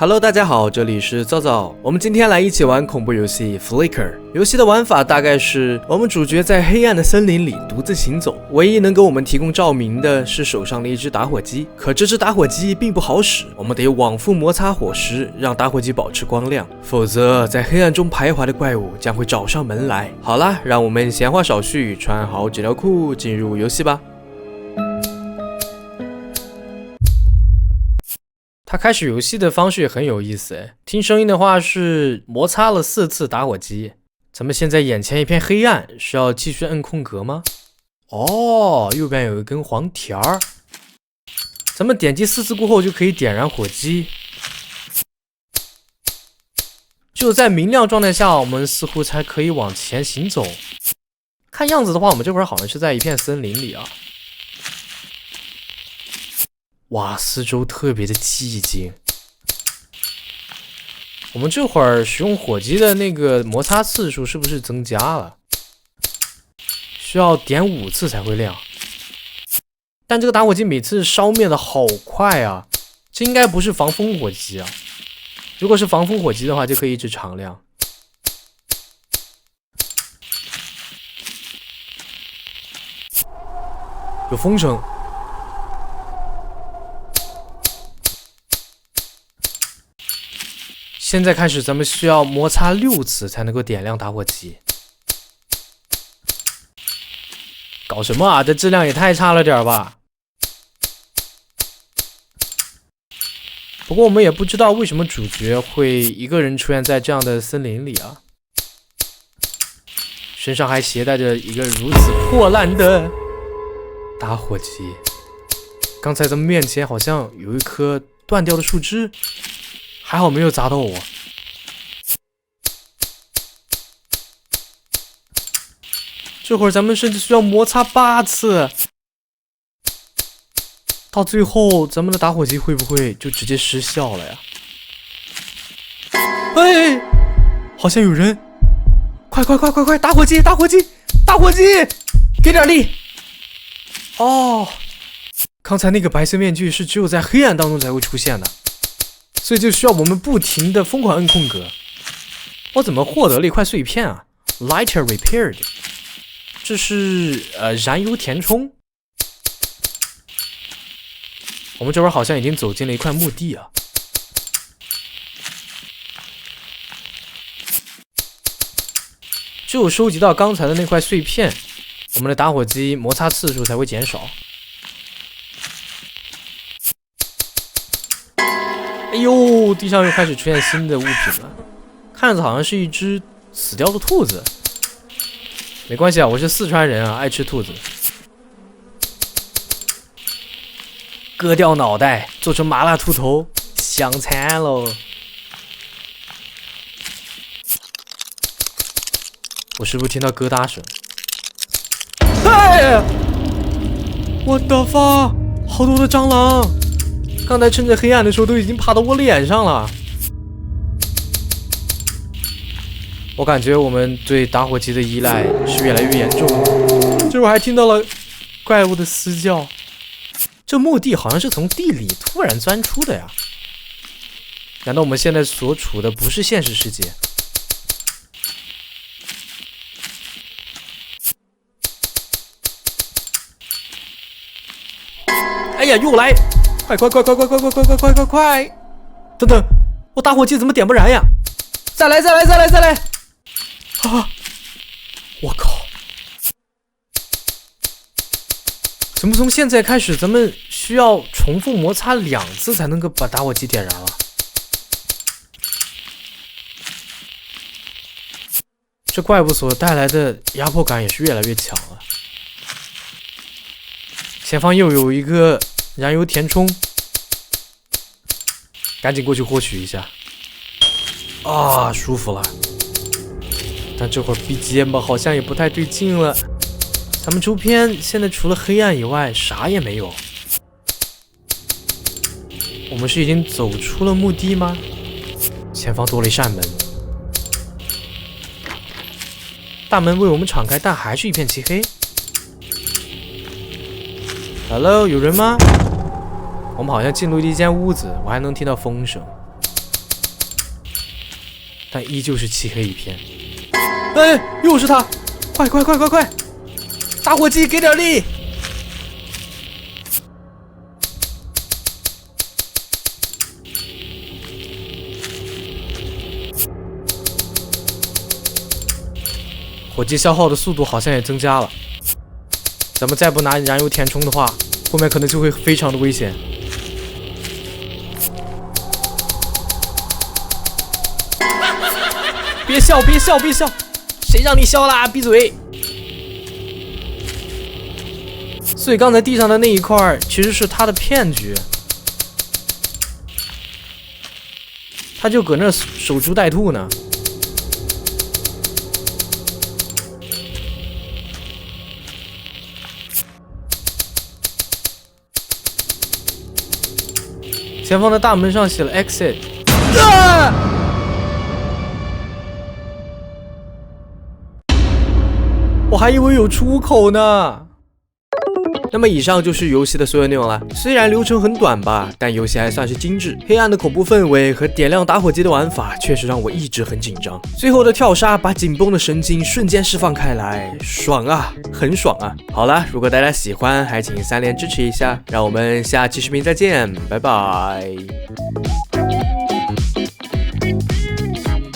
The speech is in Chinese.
Hello， 大家好，这里是早早。我们今天来一起玩恐怖游戏 Flicker。游戏的玩法大概是，我们主角在黑暗的森林里独自行走，唯一能给我们提供照明的是手上的一只打火机。可这只打火机并不好使，我们得往复摩擦火石，让打火机保持光亮，否则在黑暗中徘徊的怪物将会找上门来。好啦，让我们闲话少叙，穿好纸尿裤，进入游戏吧。他开始游戏的方式也很有意思诶，听声音的话是摩擦了4次打火机。咱们现在眼前一片黑暗，是要继续摁空格吗？哦，右边有一根黄条儿，咱们点击4次过后就可以点燃火机。只有在明亮状态下，我们似乎才可以往前行走。看样子的话，我们这会儿好像是在一片森林里啊。哇，四周特别的寂静。我们这会儿使用火机的那个摩擦次数是不是增加了？需要点5次才会亮。但这个打火机每次烧灭的好快啊，这应该不是防风火机啊。如果是防风火机的话，就可以一直常亮。有风声。现在开始，咱们需要摩擦6次才能够点亮打火机。搞什么啊？这质量也太差了点吧！不过我们也不知道为什么主角会一个人出现在这样的森林里啊，身上还携带着一个如此破烂的打火机。刚才咱们面前好像有一棵断掉的树枝。还好没有砸到我。这会儿咱们甚至需要摩擦8次，到最后咱们的打火机会不会就直接失效了呀？哎，好像有人！快！打火机！给点力！哦，刚才那个白色面具是只有在黑暗当中才会出现的。所以就需要我们不停的疯狂摁空格。我怎么获得了一块碎片啊 ？Lighter repaired， 这是燃油填充。我们这会儿好像已经走进了一块墓地啊。只有收集到刚才的那块碎片，我们的打火机摩擦次数才会减少。哎呦，地上又开始出现新的物品了，看着好像是一只死掉的兔子。没关系啊，我是四川人啊，爱吃兔子。割掉脑袋，做成麻辣兔头，香惨喽！我是不是听到咯哒声？哎！我的发，好多的蟑螂！刚才趁着黑暗的时候都已经爬到我脸上了。我感觉我们对打火机的依赖是越来越严重了。这会儿还听到了怪物的嘶叫。这墓地好像是从地里突然钻出的呀？难道我们现在所处的不是现实世界？哎呀，又来！快！等等，我打火机怎么点不燃呀？再来！啊！我靠！怎么从现在开始，咱们需要重复摩擦2次才能够把打火机点燃了？这怪物所带来的压迫感也是越来越强了。前方又有一个燃油填充，赶紧过去获取一下。啊，舒服了。但这会儿 BGM 好像也不太对劲了。咱们周边现在除了黑暗以外啥也没有。我们是已经走出了墓地吗？前方多了一扇门，大门为我们敞开，但还是一片漆黑。Hello， 有人吗？我们好像进入了一间屋子，我还能听到风声。但依旧是漆黑一片。哎，又是他！快！打火机给点力！火机消耗的速度好像也增加了，咱们再不拿燃油填充的话，后面可能就会非常的危险。别笑！谁让你笑啦？闭嘴！所以刚才地上的那一块其实是他的骗局，他就搁那守株待兔呢。前方的大门上写了 exit。我还以为有出口呢。那么以上就是游戏的所有内容了。虽然流程很短吧，但游戏还算是精致。黑暗的恐怖氛围和点亮打火机的玩法确实让我一直很紧张。最后的跳杀把紧绷的神经瞬间释放开来，爽啊，很爽啊！好了，如果大家喜欢，还请3连支持一下。让我们下期视频再见，拜拜。